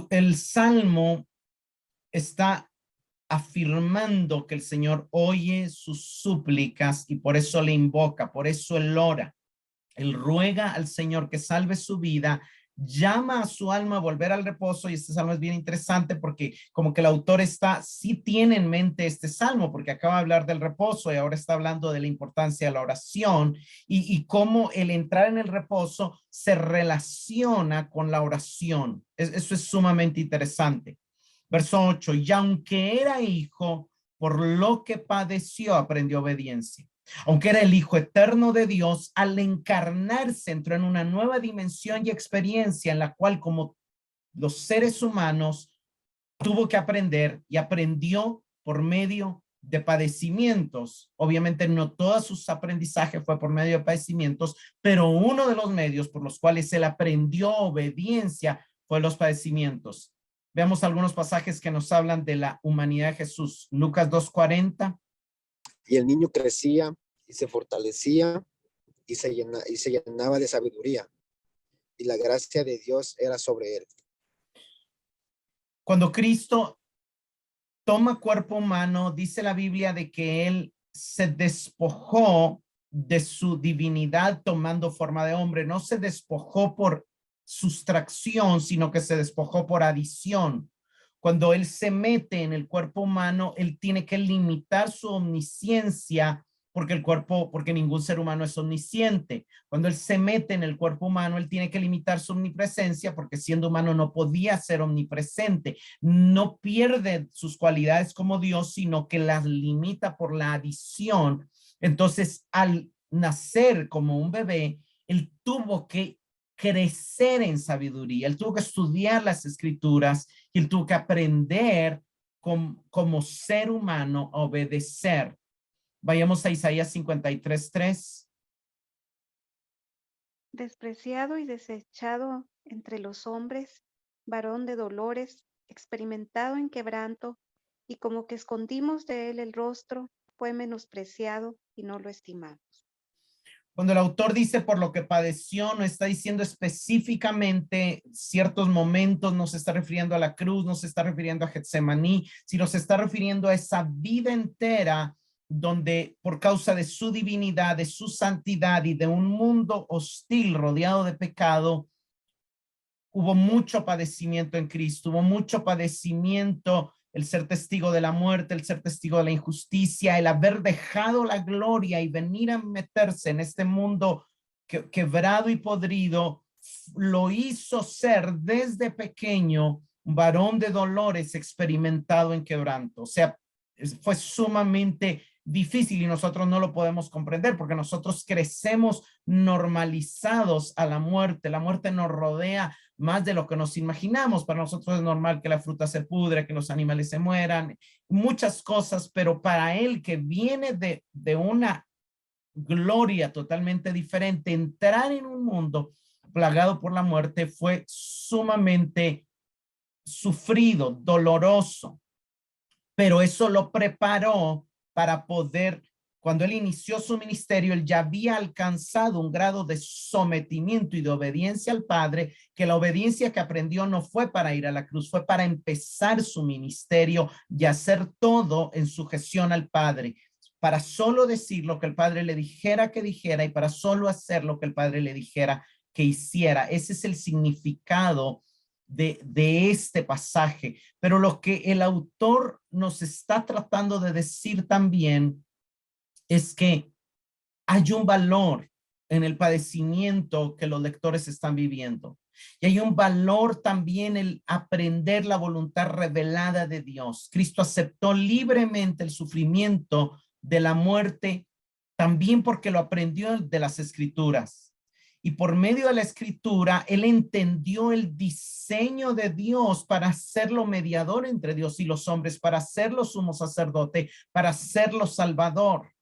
El Salmo está afirmando que el Señor oye sus súplicas y por eso le invoca, por eso él ora. Él ruega al Señor que salve su vida, llama a su alma a volver al reposo, y este salmo es bien interesante porque como que el autor sí tiene en mente este salmo, porque acaba de hablar del reposo y ahora está hablando de la importancia de la oración y cómo el entrar en el reposo se relaciona con la oración. Eso es sumamente interesante. Verso 8, y aunque era hijo, por lo que padeció, aprendió obediencia. Aunque era el Hijo eterno de Dios, al encarnarse entró en una nueva dimensión y experiencia en la cual, como los seres humanos, tuvo que aprender y aprendió por medio de padecimientos. Obviamente no todo sus aprendizaje fue por medio de padecimientos, pero uno de los medios por los cuales él aprendió obediencia fue los padecimientos. Veamos algunos pasajes que nos hablan de la humanidad de Jesús. Lucas 2:40. Y el niño crecía y se fortalecía y se llenaba de sabiduría, y la gracia de Dios era sobre él. Cuando Cristo toma cuerpo humano, dice la Biblia de que él se despojó de su divinidad tomando forma de hombre. No se despojó por sustracción, sino que se despojó por adición. Cuando él se mete en el cuerpo humano, él tiene que limitar su omnisciencia porque ningún ser humano es omnisciente. Cuando él se mete en el cuerpo humano, él tiene que limitar su omnipresencia porque siendo humano no podía ser omnipresente. No pierde sus cualidades como Dios, sino que las limita por la adición. Entonces, al nacer como un bebé, él tuvo que crecer en sabiduría, él tuvo que estudiar las escrituras y él tuvo que aprender como ser humano a obedecer. Vayamos a Isaías 53:3. Despreciado y desechado entre los hombres, varón de dolores, experimentado en quebranto, y como que escondimos de él el rostro, fue menospreciado y no lo estimamos. Cuando el autor dice por lo que padeció, no está diciendo específicamente ciertos momentos, no se está refiriendo a la cruz, no se está refiriendo a Getsemaní, sino se está refiriendo a esa vida entera donde por causa de su divinidad, de su santidad y de un mundo hostil rodeado de pecado, hubo mucho padecimiento en Cristo, hubo mucho padecimiento, el ser testigo de la muerte, el ser testigo de la injusticia, el haber dejado la gloria y venir a meterse en este mundo quebrado y podrido, lo hizo ser desde pequeño un varón de dolores experimentado en quebranto. O sea, fue sumamente difícil y nosotros no lo podemos comprender porque nosotros crecemos normalizados a la muerte. La muerte nos rodea más de lo que nos imaginamos. Para nosotros es normal que la fruta se pudre, que los animales se mueran, muchas cosas, pero para él que viene de una gloria totalmente diferente, entrar en un mundo plagado por la muerte fue sumamente sufrido, doloroso, pero eso lo preparó para poder, cuando él inició su ministerio, él ya había alcanzado un grado de sometimiento y de obediencia al Padre, que la obediencia que aprendió no fue para ir a la cruz, fue para empezar su ministerio y hacer todo en sujeción al Padre, para solo decir lo que el Padre le dijera que dijera y para solo hacer lo que el Padre le dijera que hiciera. Ese es el significado de este pasaje, pero lo que el autor nos está tratando de decir también es que hay un valor en el padecimiento que los lectores están viviendo y hay un valor también el aprender la voluntad revelada de Dios. Cristo aceptó libremente el sufrimiento de la muerte también porque lo aprendió de las Escrituras. Y por medio de la escritura, él entendió el diseño de Dios para hacerlo mediador entre Dios y los hombres, para hacerlo sumo sacerdote, para hacerlo salvador.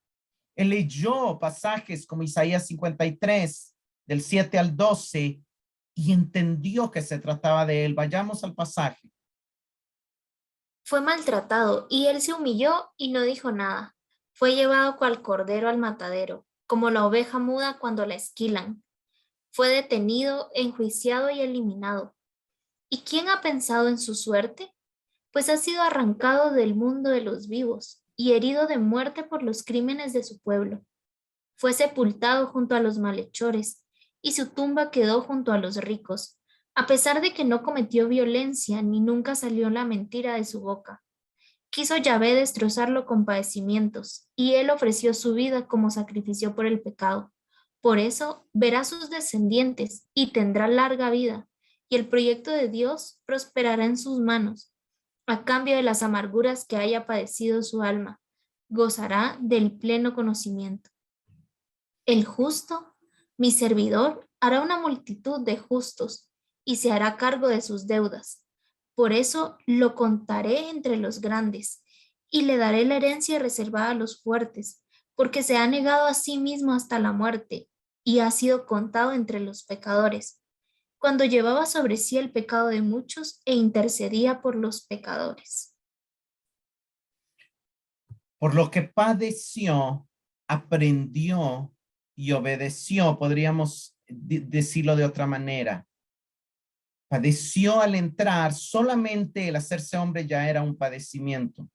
Él leyó pasajes como Isaías 53, del 7 al 12, y entendió que se trataba de él. Vayamos al pasaje. Fue maltratado y él se humilló y no dijo nada. Fue llevado cual cordero al matadero, como la oveja muda cuando la esquilan. Fue detenido, enjuiciado y eliminado. ¿Y quién ha pensado en su suerte? Pues ha sido arrancado del mundo de los vivos y herido de muerte por los crímenes de su pueblo. Fue sepultado junto a los malhechores y su tumba quedó junto a los ricos, a pesar de que no cometió violencia ni nunca salió la mentira de su boca. Quiso Yahvé destrozarlo con padecimientos y él ofreció su vida como sacrificio por el pecado. Por eso verá sus descendientes y tendrá larga vida, y el proyecto de Dios prosperará en sus manos. A cambio de las amarguras que haya padecido su alma, gozará del pleno conocimiento. El justo, mi servidor, hará una multitud de justos y se hará cargo de sus deudas. Por eso lo contaré entre los grandes y le daré la herencia reservada a los fuertes, porque se ha negado a sí mismo hasta la muerte y ha sido contado entre los pecadores, cuando llevaba sobre sí el pecado de muchos e intercedía por los pecadores. Por lo que padeció, aprendió y obedeció, podríamos decirlo de otra manera. Padeció al entrar, solamente el hacerse hombre ya era un padecimiento.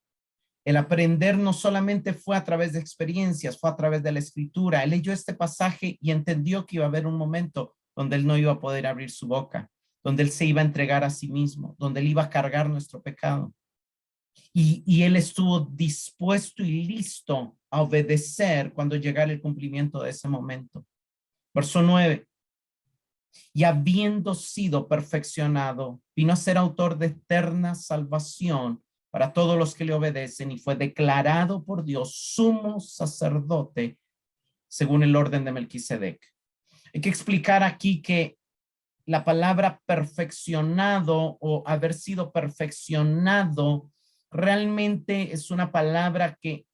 El aprender no solamente fue a través de experiencias, fue a través de la escritura. Él leyó este pasaje y entendió que iba a haber un momento donde él no iba a poder abrir su boca, donde él se iba a entregar a sí mismo, donde él iba a cargar nuestro pecado. Y él estuvo dispuesto y listo a obedecer cuando llegara el cumplimiento de ese momento. Verso 9. Y habiendo sido perfeccionado, vino a ser autor de eterna salvación para todos los que le obedecen y fue declarado por Dios sumo sacerdote según el orden de Melquisedec. Hay que explicar aquí que la palabra perfeccionado o haber sido perfeccionado realmente es una palabra que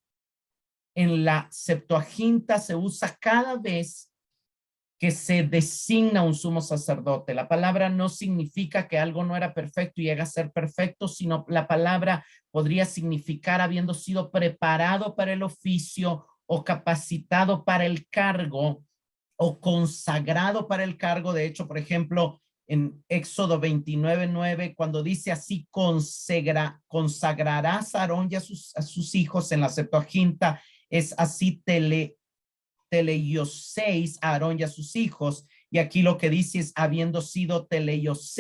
en la Septuaginta se usa cada vez que se designa un sumo sacerdote. La palabra no significa que algo no era perfecto y llega a ser perfecto, sino la palabra podría significar habiendo sido preparado para el oficio o capacitado para el cargo o consagrado para el cargo. De hecho, por ejemplo, en Éxodo 29:9, cuando dice así, consagrarás a Aarón y a sus hijos, en la Septuaginta es así, teleioseis a Aarón y a sus hijos, Y aquí lo que dice es habiendo sido teleios,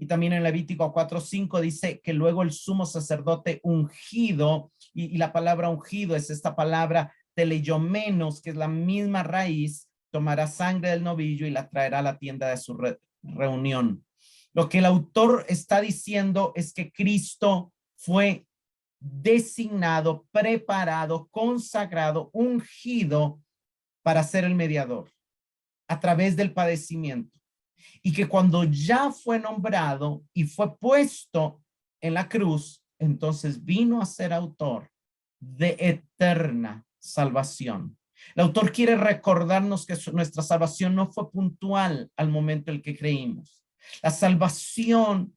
y también en Levítico 4:5 dice que luego el sumo sacerdote ungido, y la palabra ungido es esta palabra teleiomenos, que es la misma raíz, tomará sangre del novillo y la traerá a la tienda de su reunión. Lo que el autor está diciendo es que Cristo fue designado, preparado, consagrado, ungido para ser el mediador a través del padecimiento. Y que cuando ya fue nombrado y fue puesto en la cruz, entonces vino a ser autor de eterna salvación. El autor quiere recordarnos que nuestra salvación no fue puntual al momento en el que creímos. La salvación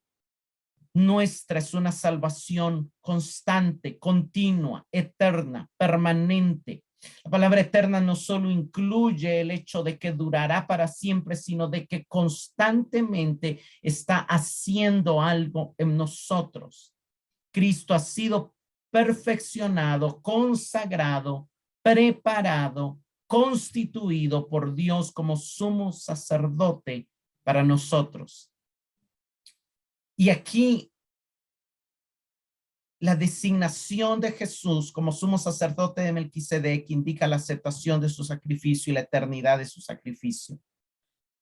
nuestra es una salvación constante, continua, eterna, permanente. La palabra eterna no solo incluye el hecho de que durará para siempre, sino de que constantemente está haciendo algo en nosotros. Cristo ha sido perfeccionado, consagrado, preparado, constituido por Dios como sumo sacerdote para nosotros. Y aquí la designación de Jesús como sumo sacerdote de Melquisedec indica la aceptación de su sacrificio y la eternidad de su sacrificio.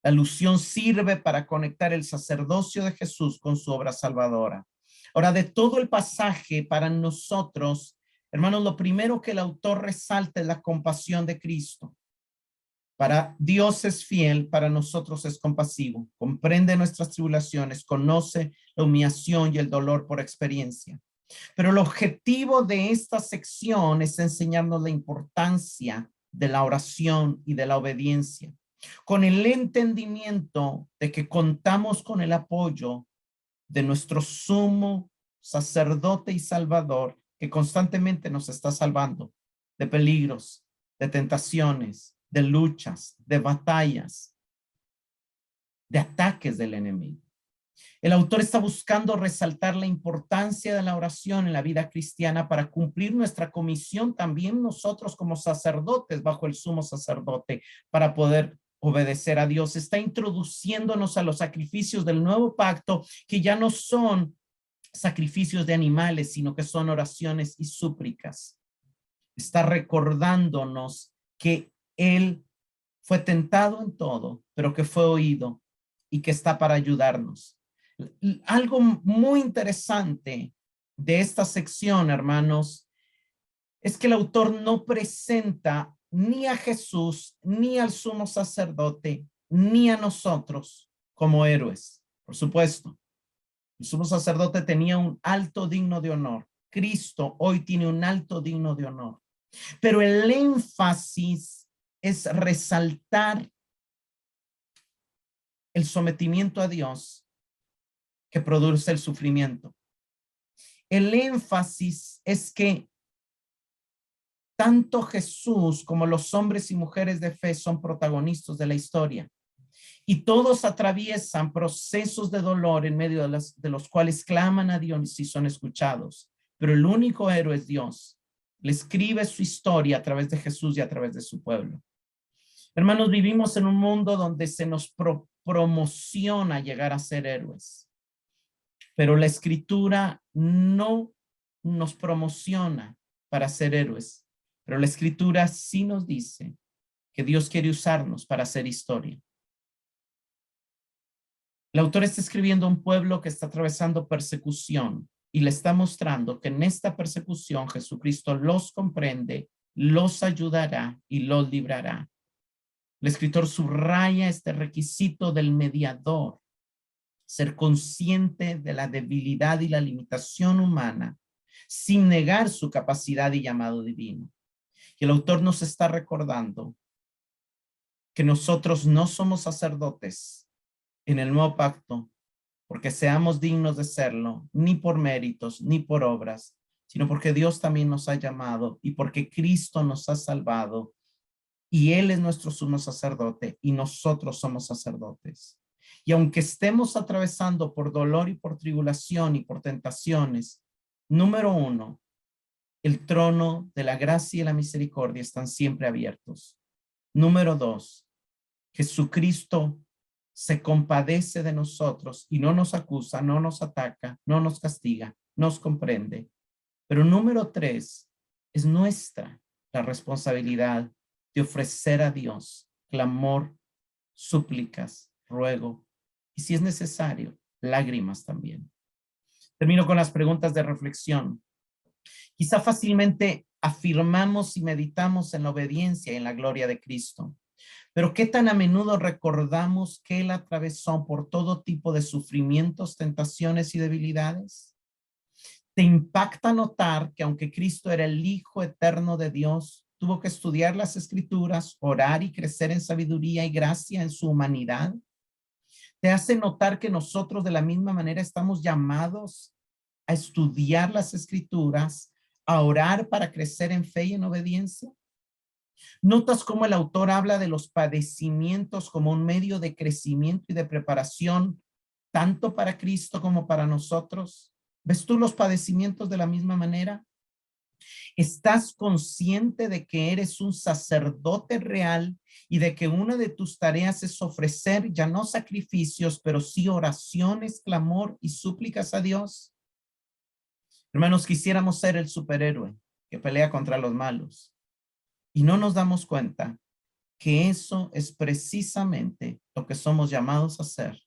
La alusión sirve para conectar el sacerdocio de Jesús con su obra salvadora. Ahora, de todo el pasaje para nosotros, hermanos, lo primero que el autor resalta es la compasión de Cristo. Para Dios es fiel, para nosotros es compasivo, comprende nuestras tribulaciones, conoce la humillación y el dolor por experiencia. Pero el objetivo de esta sección es enseñarnos la importancia de la oración y de la obediencia, con el entendimiento de que contamos con el apoyo de nuestro sumo sacerdote y salvador, que constantemente nos está salvando de peligros, de tentaciones, de luchas, de batallas, de ataques del enemigo. El autor está buscando resaltar la importancia de la oración en la vida cristiana para cumplir nuestra comisión también nosotros como sacerdotes bajo el sumo sacerdote para poder obedecer a Dios. Está introduciéndonos a los sacrificios del nuevo pacto, que ya no son sacrificios de animales, sino que son oraciones y súplicas. Está recordándonos que Él fue tentado en todo, pero que fue oído y que está para ayudarnos. Algo muy interesante de esta sección, hermanos, es que el autor no presenta ni a Jesús, ni al sumo sacerdote, ni a nosotros como héroes. Por supuesto, el sumo sacerdote tenía un alto digno de honor. Cristo hoy tiene un alto digno de honor. Pero el énfasis es resaltar el sometimiento a Dios que produce el sufrimiento. El énfasis es que tanto Jesús como los hombres y mujeres de fe son protagonistas de la historia. Y todos atraviesan procesos de dolor en medio de los cuales claman a Dios y son escuchados. Pero el único héroe es Dios. Le escribe su historia a través de Jesús y a través de su pueblo. Hermanos, vivimos en un mundo donde se nos promociona llegar a ser héroes. Pero la escritura no nos promociona para ser héroes. Pero la escritura sí nos dice que Dios quiere usarnos para hacer historia. El autor está escribiendo a un pueblo que está atravesando persecución y le está mostrando que en esta persecución Jesucristo los comprende, los ayudará y los librará. El escritor subraya este requisito del mediador, ser consciente de la debilidad y la limitación humana sin negar su capacidad y llamado divino. Y el autor nos está recordando que nosotros no somos sacerdotes en el nuevo pacto porque seamos dignos de serlo, ni por méritos, ni por obras, sino porque Dios también nos ha llamado y porque Cristo nos ha salvado y Él es nuestro sumo sacerdote y nosotros somos sacerdotes. Y aunque estemos atravesando por dolor y por tribulación y por tentaciones, número uno, el trono de la gracia y la misericordia están siempre abiertos. Número dos, Jesucristo se compadece de nosotros y no nos acusa, no nos ataca, no nos castiga, nos comprende. Pero número 3, es nuestra la responsabilidad de ofrecer a Dios clamor, súplicas, ruego y, si es necesario, lágrimas también. Termino con las preguntas de reflexión. Quizá fácilmente afirmamos y meditamos en la obediencia y en la gloria de Cristo, pero ¿qué tan a menudo recordamos que Él atravesó por todo tipo de sufrimientos, tentaciones y debilidades? ¿Te impacta notar que aunque Cristo era el Hijo eterno de Dios, tuvo que estudiar las Escrituras, orar y crecer en sabiduría y gracia en su humanidad? ¿Te hace notar que nosotros de la misma manera estamos llamados a estudiar las Escrituras, a orar para crecer en fe y en obediencia? ¿Notas cómo el autor habla de los padecimientos como un medio de crecimiento y de preparación, tanto para Cristo como para nosotros? ¿Ves tú los padecimientos de la misma manera? ¿Estás consciente de que eres un sacerdote real y de que una de tus tareas es ofrecer ya no sacrificios, pero sí oraciones, clamor y súplicas a Dios? Hermanos, quisiéramos ser el superhéroe que pelea contra los malos y no nos damos cuenta que eso es precisamente lo que somos llamados a hacer,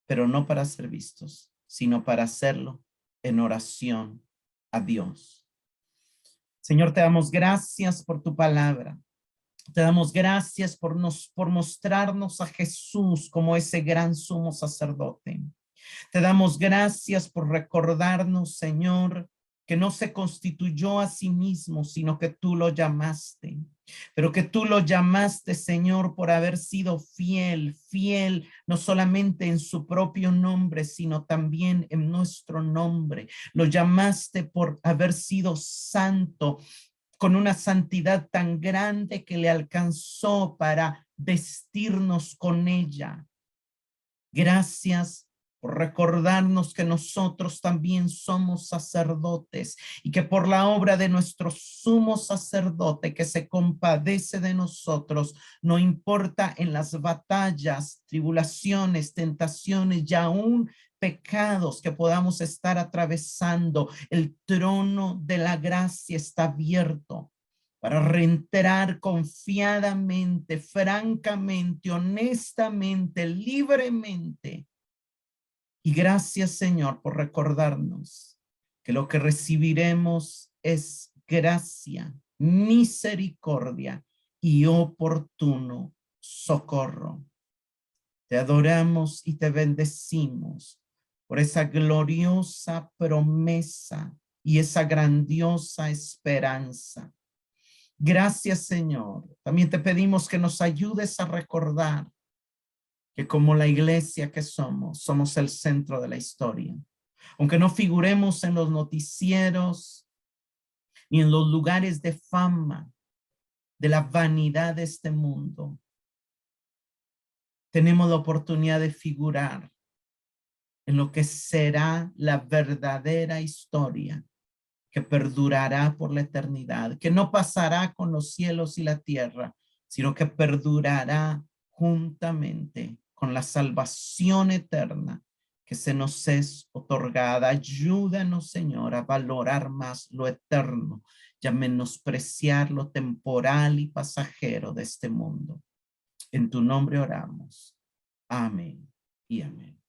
pero no para ser vistos, sino para hacerlo en oración a Dios. Señor, te damos gracias por tu palabra. Te damos gracias por mostrarnos a Jesús como ese gran sumo sacerdote. Te damos gracias por recordarnos, Señor, que no se constituyó a sí mismo, sino que tú lo llamaste. Pero que tú lo llamaste, Señor, por haber sido fiel no solamente en su propio nombre, sino también en nuestro nombre. Lo llamaste por haber sido santo, con una santidad tan grande que le alcanzó para vestirnos con ella. Gracias por recordarnos que nosotros también somos sacerdotes y que por la obra de nuestro sumo sacerdote que se compadece de nosotros, no importa en las batallas, tribulaciones, tentaciones y aún pecados que podamos estar atravesando, el trono de la gracia está abierto para reentrar confiadamente, francamente, honestamente, libremente. Y gracias, Señor, por recordarnos que lo que recibiremos es gracia, misericordia y oportuno socorro. Te adoramos y te bendecimos por esa gloriosa promesa y esa grandiosa esperanza. Gracias, Señor. También te pedimos que nos ayudes a recordar que como la iglesia que somos el centro de la historia. Aunque no figuremos en los noticieros ni en los lugares de fama de la vanidad de este mundo, tenemos la oportunidad de figurar en lo que será la verdadera historia que perdurará por la eternidad, que no pasará con los cielos y la tierra, sino que perdurará juntamente con la salvación eterna que se nos es otorgada. Ayúdanos, Señor, a valorar más lo eterno y a menospreciar lo temporal y pasajero de este mundo. En tu nombre oramos. Amén y amén.